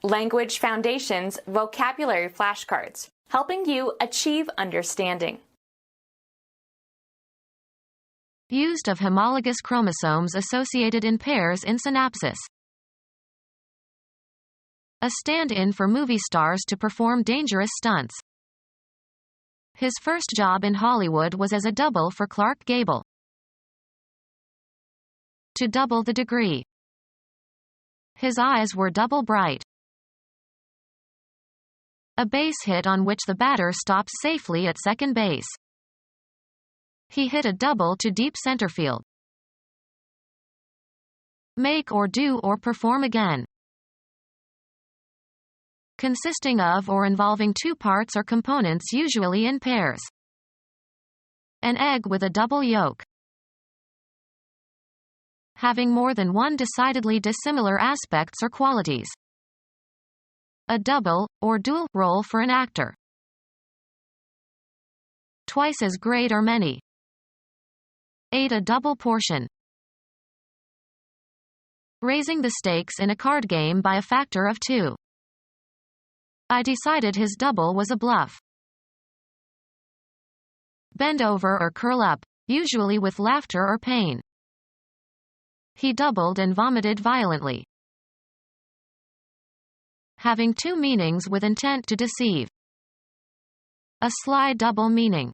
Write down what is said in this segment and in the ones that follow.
Language Foundations Vocabulary Flashcards, helping you achieve understanding. Used of homologous chromosomes associated in pairs in synapsis. A stand-in for movie stars to perform dangerous stunts. His first job in Hollywood was as a double for Clark Gable. To double the degree. His eyes were double bright. A base hit on which the batter stops safely at second base. He hit a double to deep center field. Make or do or perform again. Consisting of or involving two parts or components usually in pairs. An egg with a double yolk. Having more than one decidedly dissimilar aspects or qualities. A double, or dual, role for an actor. Twice as great or many. Ate a double portion. Raising the stakes in a card game by a factor of 2. I decided his double was a bluff. Bend over or curl up, usually with laughter or pain. He doubled and vomited violently. Having two meanings with intent to deceive. A sly double meaning.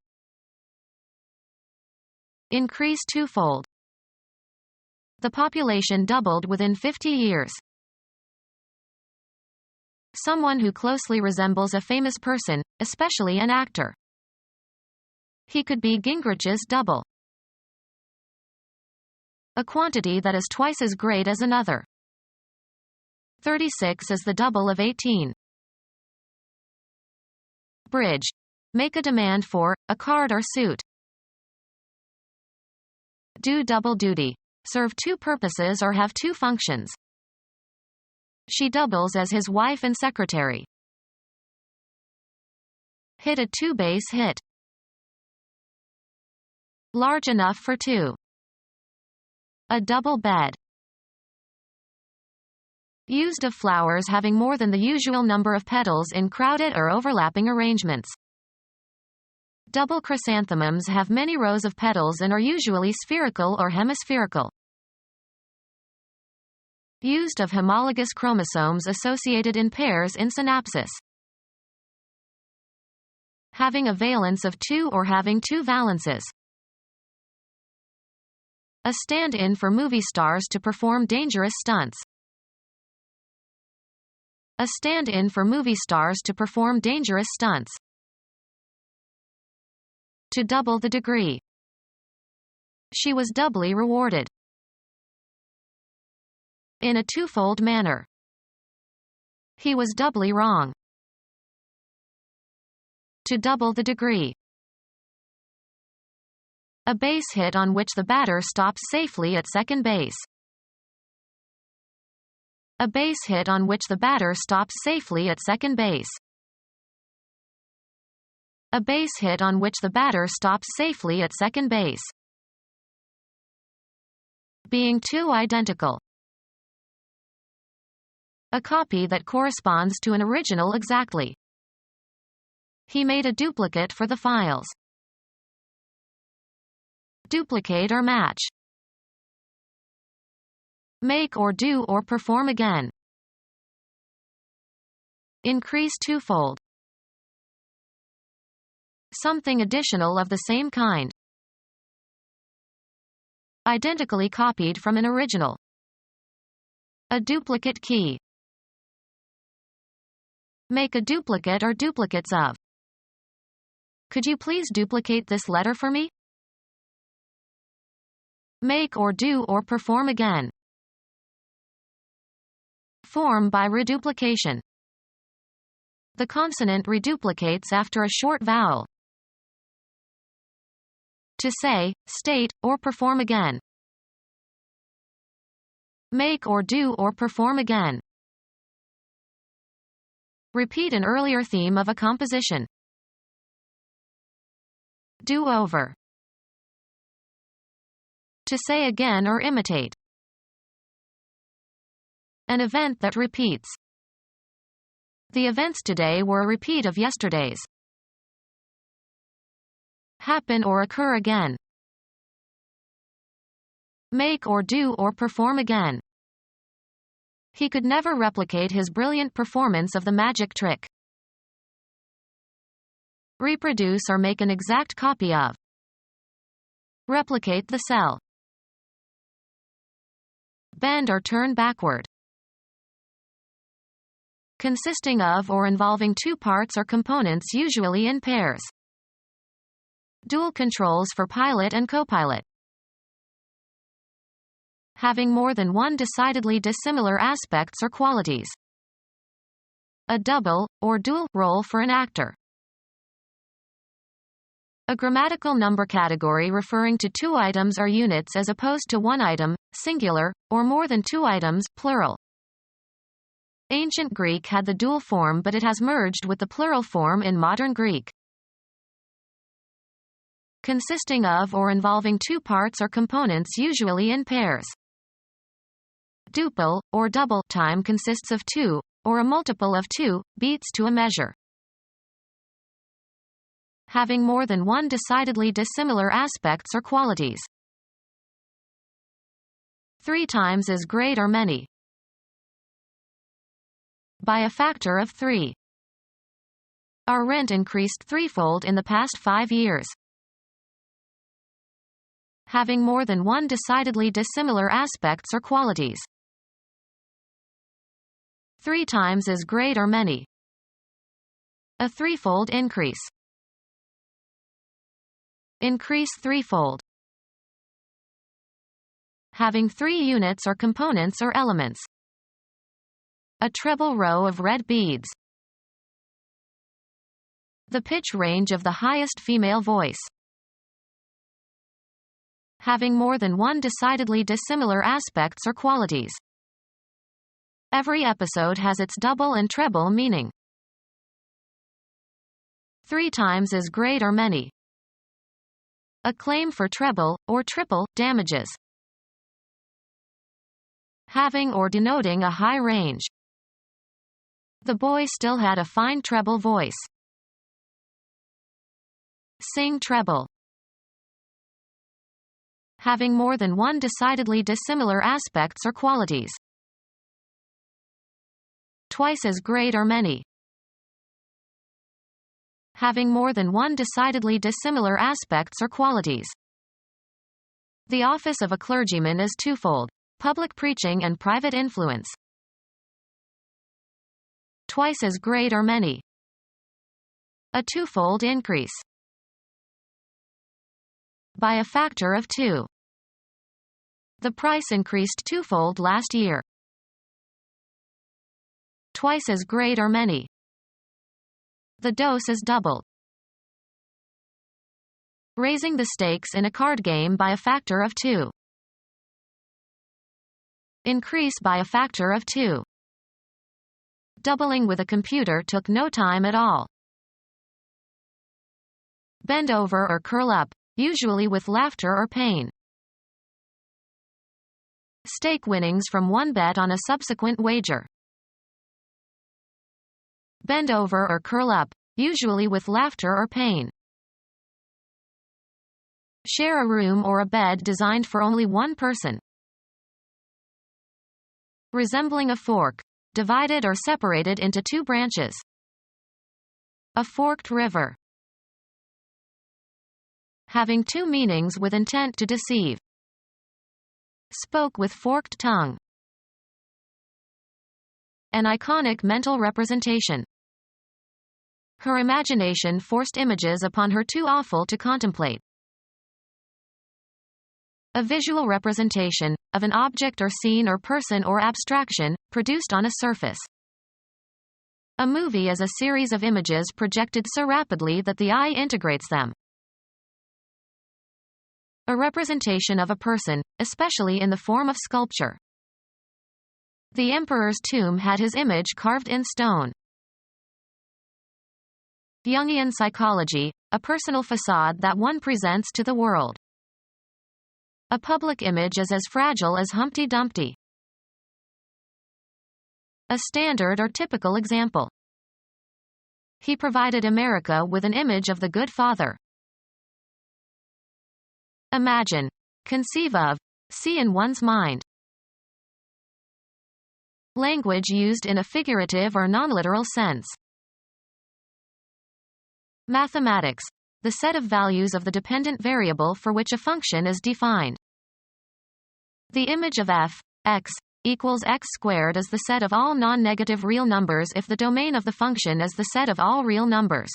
Increase twofold. The population doubled within 50 years. Someone who closely resembles a famous person, especially an actor. He could be Gingrich's double. A quantity that is twice as great as another. 36 is the double of 18. Bridge. Make a demand for a card or suit. Do double duty. Serve two purposes or have two functions. She doubles as his wife and secretary. Hit a two-base hit. Large enough for two. A double bed. Used of flowers having more than the usual number of petals in crowded or overlapping arrangements. Double chrysanthemums have many rows of petals and are usually spherical or hemispherical. Used of homologous chromosomes associated in pairs in synapsis. Having a valence of 2 or having two valences. A stand-in for movie stars to perform dangerous stunts. A stand-in for movie stars to perform dangerous stunts. To double the degree. She was doubly rewarded. In a twofold manner. He was doubly wrong. To double the degree. A base hit on which the batter stops safely at second base. A base hit on which the batter stops safely at second base. A base hit on which the batter stops safely at second base. Being two identical. A copy that corresponds to an original exactly. He made a duplicate for the files. Duplicate or match. Make or do or perform again. Increase twofold. Something additional of the same kind. Identically copied from an original. A duplicate key. Make a duplicate or duplicates of. Could you please duplicate this letter for me? Make or do or perform again. Form by reduplication. The consonant reduplicates after a short vowel. To say, state, or perform again. Make or do or perform again. Repeat an earlier theme of a composition. Do over. To say again or imitate. An event that repeats. The events today were a repeat of yesterday's. Happen or occur again. Make or do or perform again. He could never replicate his brilliant performance of the magic trick. Reproduce or make an exact copy of. Replicate the cell. Bend or turn backward. Consisting of or involving two parts or components, usually in pairs. Dual controls for pilot and copilot. Having more than one decidedly dissimilar aspects or qualities. A double, or dual, role for an actor. A grammatical number category referring to two items or units as opposed to one item, singular, or more than two items, plural. Ancient Greek had the dual form, but it has merged with the plural form in modern Greek. Consisting of or involving two parts or components, usually in pairs. Duple, or double, time consists of two, or a multiple of two, beats to a measure. Having more than one decidedly dissimilar aspects or qualities. Three times as great or many. By a factor of 3. Our rent increased threefold in the past 5 years. Having more than one decidedly dissimilar aspects or qualities. Three times as great or many. A threefold increase. Increase threefold. Having 3 units or components or elements. A treble row of red beads. The pitch range of the highest female voice. Having more than one decidedly dissimilar aspects or qualities. Every episode has its double and treble meaning. Three times as great or many. A claim for treble, or triple, damages. Having or denoting a high range. The boy still had a fine treble voice. Sing treble. Having more than one decidedly dissimilar aspects or qualities. Twice as great or many. Having more than one decidedly dissimilar aspects or qualities. The office of a clergyman is twofold: public preaching and private influence. Twice as great or many. A twofold increase. By a factor of 2. The price increased twofold last year. Twice as great or many. The dose is doubled. Raising the stakes in a card game by a factor of 2. Increase by a factor of 2. Doubling with a computer took no time at all. Bend over or curl up, usually with laughter or pain. Stake winnings from one bet on a subsequent wager. Bend over or curl up, usually with laughter or pain. Share a room or a bed designed for only one person. Resembling a fork, divided or separated into 2 branches. A forked river. Having 2 meanings with intent to deceive. Spoke with forked tongue. An iconic mental representation. Her imagination forced images upon her too awful to contemplate. A visual representation, of an object or scene or person or abstraction, produced on a surface. A movie is a series of images projected so rapidly that the eye integrates them. A representation of a person, especially in the form of sculpture. The emperor's tomb had his image carved in stone. Jungian psychology, a personal facade that one presents to the world. A public image is as fragile as Humpty Dumpty. A standard or typical example. He provided America with an image of the good father. Imagine, conceive of, see in one's mind. Language used in a figurative or non-literal sense. Mathematics, the set of values of the dependent variable for which a function is defined. The image of f, x, equals x squared is the set of all non-negative real numbers if the domain of the function is the set of all real numbers.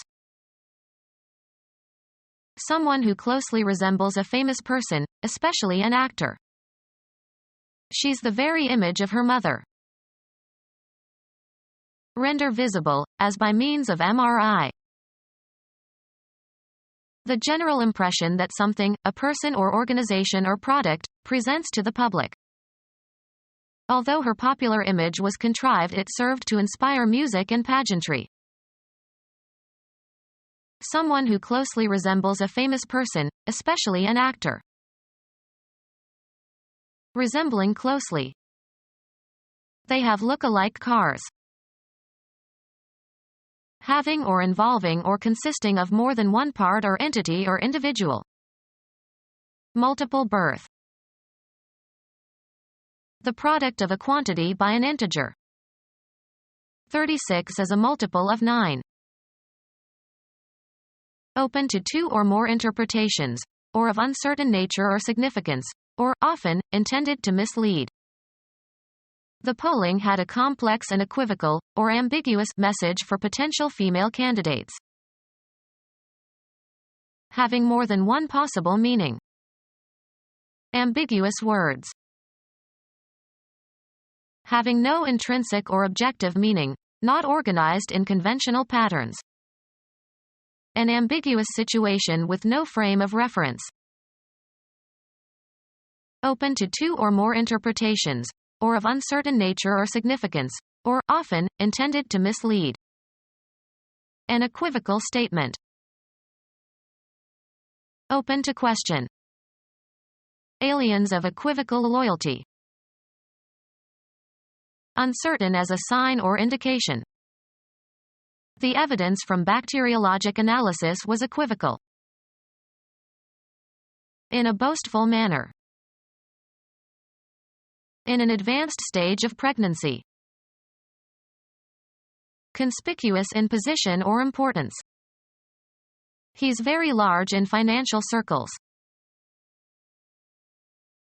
Someone who closely resembles a famous person, especially an actor. She's the very image of her mother. Render visible, as by means of MRI. The general impression that something, a person or organization or product, presents to the public. Although her popular image was contrived, it served to inspire music and pageantry. Someone who closely resembles a famous person, especially an actor. Resembling closely. They have look-alike cars. Having or involving or consisting of more than one part or entity or individual. Multiple birth. The product of a quantity by an integer. 36 is a multiple of 9. Open to two or more interpretations, or of uncertain nature or significance, or, often, intended to mislead. The polling had a complex and equivocal, or ambiguous, message for potential female candidates. Having more than one possible meaning. Ambiguous words. Having no intrinsic or objective meaning, not organized in conventional patterns. An ambiguous situation with no frame of reference. Open to two or more interpretations, or of uncertain nature or significance, or, often, intended to mislead. An equivocal statement. Open to question. Aliens of equivocal loyalty. Uncertain as a sign or indication. The evidence from bacteriologic analysis was equivocal. In a boastful manner. In an advanced stage of pregnancy. Conspicuous in position or importance. He's very large in financial circles.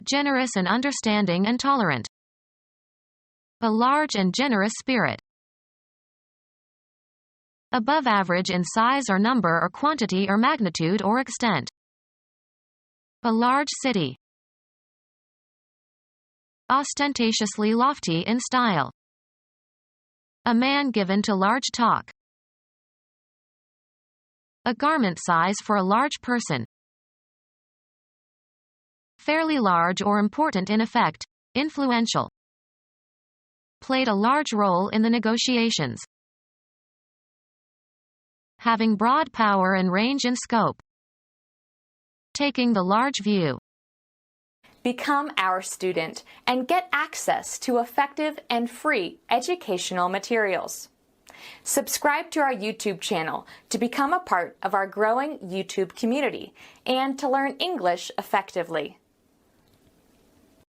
Generous and understanding and tolerant. A large and generous spirit. Above average in size or number or quantity or magnitude or extent. A large city. Ostentatiously lofty in style. A man given to large talk. A garment size for a large person. Fairly large or important in effect, influential. Played a large role in the negotiations. Having broad power and range in scope. Taking the large view. Become our student and get access to effective and free educational materials. Subscribe to our YouTube channel to become a part of our growing YouTube community and to learn English effectively.